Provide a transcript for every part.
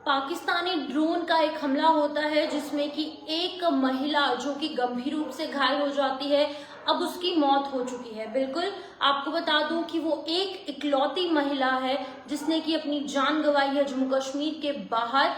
Pakistani drone का एक हमला होता है जिसमें कि एक महिला जो कि गंभीर रूप से घायल हो जाती है। अब उसकी मौत हो चुकी है। बिल्कुल आपको बता दूं कि वो एक इकलौती महिला है जिसने कि अपनी जान गंवाई है जम्मू कश्मीर के बाहर।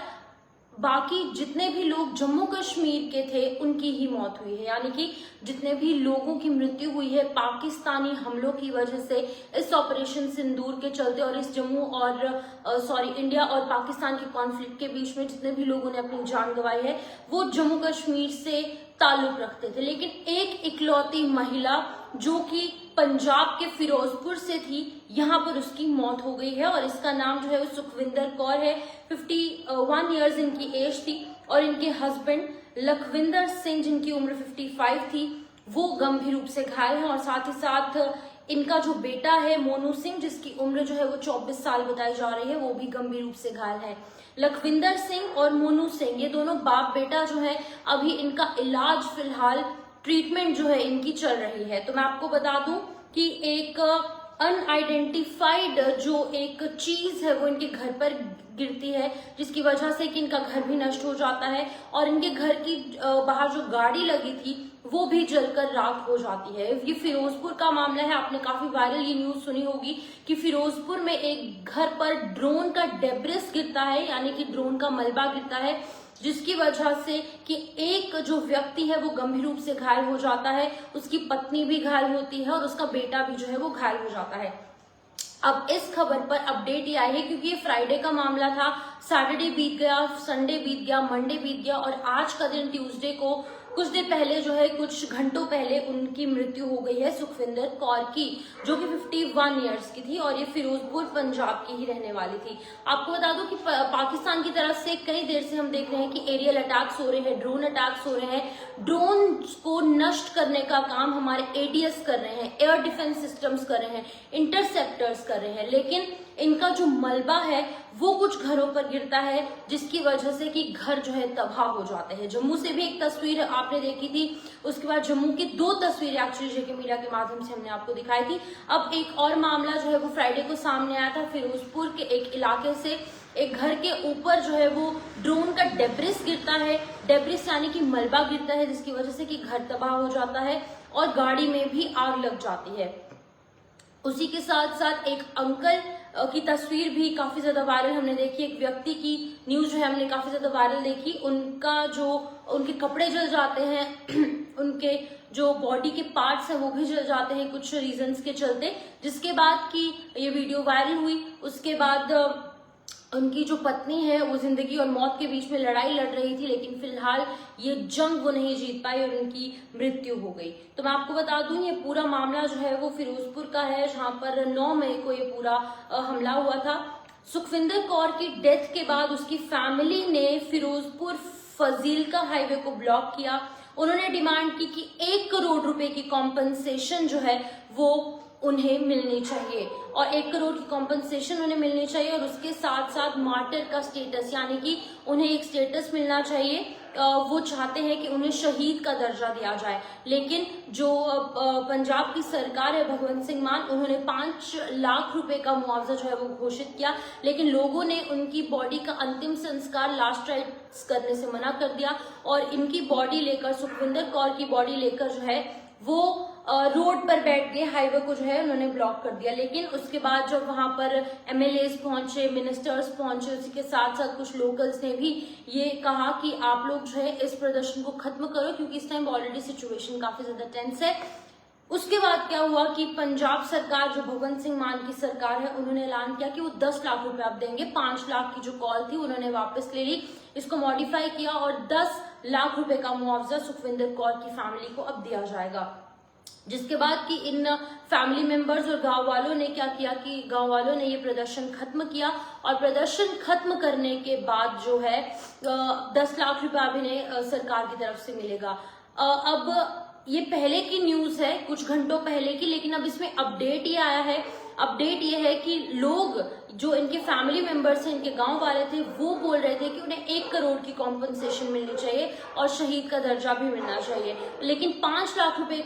बाकी जितने भी लोग जम्मू कश्मीर के थे उनकी ही मौत हुई है, यानी कि जितने भी लोगों की मृत्यु हुई है पाकिस्तानी हमलों की वजह से, इस ऑपरेशन सिंदूर के चलते और इस जम्मू और इंडिया और पाकिस्तान के कॉन्फ्लिक्ट के बीच में जितने भी लोगों ने अपनी जान गंवाई है वो जम्मू कश्मीर से ताल्लुक रखते थे। लेकिन एक इकलौती महिला जो कि पंजाब के फिरोजपुर से थी, यहाँ पर उसकी मौत हो गई है और इसका नाम जो है वो सुखविंदर कौर है। 51 ईयर्स इनकी एज थी और इनके हस्बैंड लखविंदर सिंह जिनकी उम्र 55 थी वो गंभीर रूप से घायल हैं और साथ ही साथ इनका जो बेटा है मोनू सिंह जिसकी उम्र जो है वो 24 साल बताई जा रही है वो भी गंभीर रूप से घायल है। लखविंदर सिंह और मोनू सिंह ये दोनों बाप बेटा जो है अभी इनका इलाज फिलहाल ट्रीटमेंट जो है इनकी चल रही है। तो मैं आपको बता दूं कि एक अनआइडेंटिफाइड जो एक चीज है वो इनके घर पर गिरती है जिसकी वजह से कि इनका घर भी नष्ट हो जाता है और इनके घर की बाहर जो गाड़ी लगी थी वो भी जलकर राख हो जाती है। ये फिरोजपुर का मामला है। आपने काफी वायरल ये न्यूज सुनी होगी कि फिरोजपुर में एक घर पर ड्रोन का डेब्रिस गिरता है, यानी कि ड्रोन का मलबा गिरता है जिसकी वजह से कि एक जो व्यक्ति है वो गंभीर रूप से घायल हो जाता है, उसकी पत्नी भी घायल होती है और उसका बेटा भी जो है वो घायल हो जाता है। अब इस खबर पर अपडेट ये आई है क्योंकि ये फ्राइडे का मामला था, सैटरडे बीत गया, संडे बीत गया, मंडे बीत गया और आज का दिन ट्यूसडे को कुछ देर पहले जो है कुछ घंटों पहले उनकी मृत्यु हो गई है सुखविंदर कौर की, जो कि 51 ईयर्स की थी और ये फिरोजपुर पंजाब की ही रहने वाली थी। आपको बता दूं कि पाकिस्तान की तरफ से कई देर से हम देख रहे हैं कि एरियल अटैक्स हो रहे हैं, ड्रोन अटैक्स हो रहे हैं, ड्रोन को नष्ट करने का काम हमारे एडीएस कर रहे हैं, एयर डिफेंस सिस्टम्स कर रहे हैं, इंटरसेप्टर्स कर रहे हैं, लेकिन इनका जो मलबा है वो कुछ घरों पर गिरता है जिसकी वजह से कि घर जो है तबाह हो जाते हैं। जम्मू से भी एक तस्वीर आपने देखी थी, उसके बाद जम्मू की 2 तस्वीरें एक्चुअली जेके मीडिया के माध्यम से हमने आपको दिखाई थी। अब एक और मामला जो है वो फ्राइडे को सामने आया था। फिरोजपुर के एक इलाके से एक घर के ऊपर जो है वो ड्रोन का डेब्रिस गिरता है, डेब्रिस यानी कि मलबा गिरता है जिसकी वजह से कि घर तबाह हो जाता है और गाड़ी में भी आग लग जाती है। उसी के साथ साथ एक अंकल की तस्वीर भी काफी ज्यादा वायरल हमने देखी, एक व्यक्ति की न्यूज जो है हमने काफी ज्यादा वायरल देखी। उनके कपड़े जल जाते हैं उनके जो बॉडी के पार्ट्स हैं वो भी जल जाते हैं कुछ रीजंस के चलते, जिसके बाद की ये वीडियो वायरल हुई। उसके बाद उनकी जो पत्नी है वो जिंदगी और मौत के बीच में लड़ाई लड़ रही थी, लेकिन फिलहाल ये जंग वो नहीं जीत पाई और उनकी मृत्यु हो गई। तो मैं आपको बता दूं ये पूरा मामला जो है वो फिरोजपुर का है जहां पर 9 मई को ये पूरा हमला हुआ था। सुखविंदर कौर की डेथ के बाद उसकी फैमिली ने फिरोजपुर फजीलका हाईवे को ब्लॉक किया। उन्होंने डिमांड की कि 1 करोड़ रुपए की कॉम्पनसेशन जो है वो उन्हें मिलनी चाहिए और 1 करोड़ की कॉम्पनसेशन उन्हें मिलनी चाहिए और उसके साथ साथ मार्टर का स्टेटस, यानी कि उन्हें एक स्टेटस मिलना चाहिए। वो चाहते हैं कि उन्हें शहीद का दर्जा दिया जाए, लेकिन जो पंजाब की सरकार है भगवंत सिंह मान, उन्होंने 5 लाख रुपए का मुआवजा जो है वो घोषित किया, लेकिन लोगों ने उनकी बॉडी का अंतिम संस्कार लास्ट राइट्स करने से मना कर दिया और इनकी बॉडी लेकर, सुखविंदर कौर की बॉडी लेकर जो है वो रोड पर बैठ गए, हाईवे को जो है उन्होंने ब्लॉक कर दिया। लेकिन उसके बाद जब वहां पर एमएलएस पहुंचे, मिनिस्टर्स पहुंचे, उसी के साथ साथ कुछ लोकल्स ने भी ये कहा कि आप लोग जो है इस प्रदर्शन को खत्म करो क्योंकि इस टाइम ऑलरेडी सिचुएशन काफी ज्यादा टेंस है। उसके बाद क्या हुआ कि पंजाब सरकार जो भगवंत सिंह मान की सरकार है उन्होंने ऐलान किया कि वो 10 लाख रुपए अब देंगे। 5 लाख की जो कॉल थी उन्होंने वापस ले ली, इसको मॉडिफाई किया और 10 लाख रुपए का मुआवजा सुखविंदर कौर की फैमिली को अब दिया जाएगा। जिसके बाद कि इन फैमिली मेंबर्स और गांव वालों ने क्या किया कि गांव वालों ने ये प्रदर्शन खत्म किया और प्रदर्शन खत्म करने के बाद जो है 10 लाख रुपए अब इन्हें सरकार की तरफ से मिलेगा। अब ये पहले की न्यूज है, कुछ घंटों पहले की, लेकिन अब इसमें अपडेट ये आया है। अपडेट ये है कि लोग जो इनके फैमिली मेंबर्स हैं, इनके गांव वाले थे, वो बोल रहे थे कि उन्हें 1 करोड़ की कॉम्पनसेशन मिलनी चाहिए और शहीद का दर्जा भी मिलना चाहिए। लेकिन 5 लाख रुपए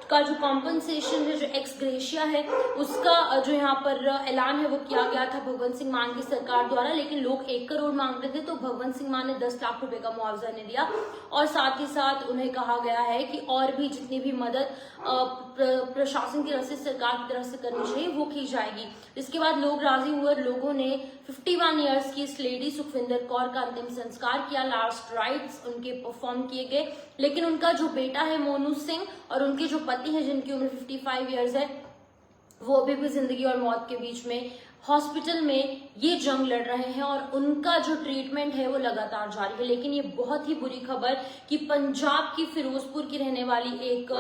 का जो कॉम्पनसेशन है, जो एक्स ग्रेशिया है, उसका जो यहाँ पर ऐलान है वो किया गया था भगवंत सिंह मान की सरकार द्वारा। लेकिन लोग 1 करोड़ मांग रहे थे, तो भगवंत सिंह मान ने 10 लाख रुपए का मुआवजा नहीं दिया और साथ ही साथ उन्हें कहा गया है कि और भी जितनी भी मदद प्रशासन की तरफ से, सरकार की तरफ से करनी चाहिए वो की जाएगी। इसके बाद लोग राजी हुए, लोगों ने 51 इयर्स की इस लेडी सुखविंदर कौर का अंतिम संस्कार किया, लास्ट राइट्स उनके परफॉर्म किए गए। लेकिन उनका जो बेटा है मोनू सिंह और उनके जो पति है जिनकी उम्र 55 इयर्स है, वो अभी भी जिंदगी और मौत के बीच में हॉस्पिटल में ये जंग लड़ रहे हैं और उनका जो ट्रीटमेंट है वो लगातार जारी है। लेकिन ये बहुत ही बुरी खबर कि पंजाब की फिरोजपुर की रहने वाली एक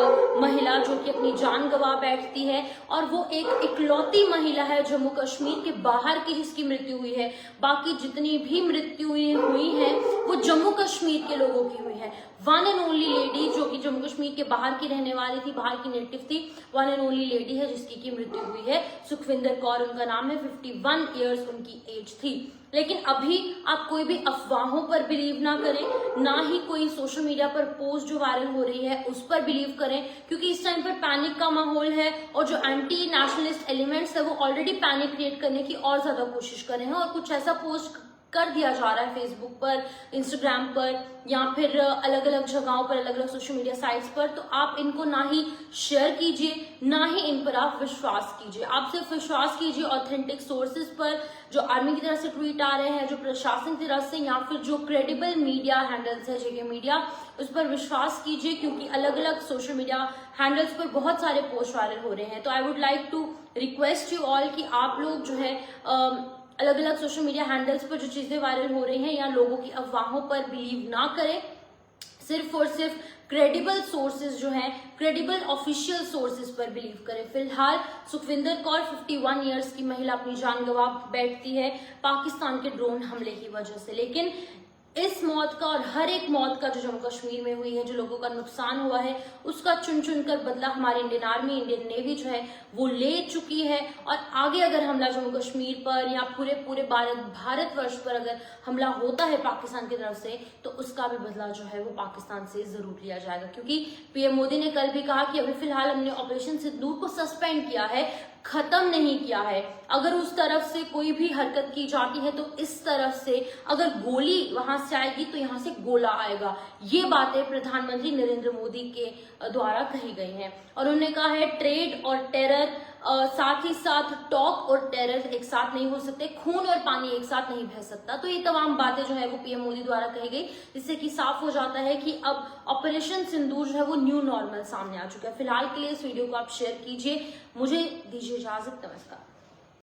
महिला जो कि अपनी जान गंवा बैठती है, और वो एक इकलौती महिला है जम्मू कश्मीर के बाहर की जिसकी मृत्यु हुई है। बाकी जितनी भी मृत्यु हुई है वो जम्मू कश्मीर के लोगों की हुई है। वन एंड ओनली लेडी जो कि जम्मू कश्मीर के बाहर की रहने वाली थी, बाहर की नेटिव थी, वन एंड ओनली लेडी है जिसकी की मृत्यु हुई है। सुखविंदर कौर उनका नाम है, 51 इयर्स उनकी एज थी। लेकिन अभी आप कोई भी अफवाहों पर बिलीव ना करें, ना ही कोई सोशल मीडिया पर पोस्ट जो वायरल हो रही है उस पर बिलीव करें, क्योंकि इस टाइम पर पैनिक का माहौल है और जो एंटी नेशनलिस्ट एलिमेंट्स है वो ऑलरेडी पैनिक क्रिएट करने की और ज्यादा कोशिश कर रहे हैं और कुछ ऐसा पोस्ट कर दिया जा रहा है फेसबुक पर, इंस्टाग्राम पर या फिर अलग अलग जगहों पर, अलग अलग सोशल मीडिया साइट्स पर। तो आप इनको ना ही शेयर कीजिए, ना ही इन पर आप विश्वास कीजिए। आप सिर्फ विश्वास कीजिए ऑथेंटिक सोर्सेज पर, जो आर्मी की तरफ से ट्वीट आ रहे हैं, जो प्रशासन की तरफ से, या फिर जो क्रेडिबल मीडिया हैंडल्स है जेके मीडिया, उस पर विश्वास कीजिए, क्योंकि अलग अलग सोशल मीडिया हैंडल्स पर बहुत सारे पोस्ट वायरल हो रहे हैं। तो I would like to request you all कि आप लोग जो है अलग अलग सोशल मीडिया हैंडल्स पर जो चीजें वायरल हो रही हैं या लोगों की अफवाहों पर बिलीव ना करें, सिर्फ और सिर्फ क्रेडिबल सोर्सेज जो हैं, क्रेडिबल ऑफिशियल सोर्सेज पर बिलीव करें। फिलहाल सुखविंदर कौर 51 इयर्स की महिला अपनी जान गंवा बैठती है पाकिस्तान के ड्रोन हमले की वजह से। लेकिन इस मौत का और हर एक मौत का जो जम्मू कश्मीर में हुई है, जो लोगों का नुकसान हुआ है, उसका चुन चुन कर बदला हमारी इंडियन आर्मी, इंडियन नेवी जो है वो ले चुकी है। और आगे अगर हमला जम्मू कश्मीर पर या पूरे भारतवर्ष पर अगर हमला होता है पाकिस्तान की तरफ से, तो उसका भी बदला जो है वो पाकिस्तान से जरूर लिया जाएगा। क्योंकि पीएम मोदी ने कल भी कहा कि अभी फिलहाल हमने ऑपरेशन सिंदूर को सस्पेंड किया है, खत्म नहीं किया है। अगर उस तरफ से कोई भी हरकत की जाती है तो इस तरफ से अगर गोली वहां से आएगी तो यहाँ से गोला आएगा। ये बातें प्रधानमंत्री नरेंद्र मोदी के द्वारा कही गई हैं। और उन्होंने कहा है ट्रेड और टेरर, साथ ही साथ टॉक और टेरर एक साथ नहीं हो सकते, खून और पानी एक साथ नहीं बह सकता। तो ये तमाम बातें जो है वो पीएम मोदी द्वारा कही गई, जिससे कि साफ हो जाता है कि अब ऑपरेशन सिंदूर जो है वो न्यू नॉर्मल सामने आ चुका है। फिलहाल के लिए इस वीडियो को आप शेयर कीजिए। मुझे दीजिए इजाजत, नमस्कार।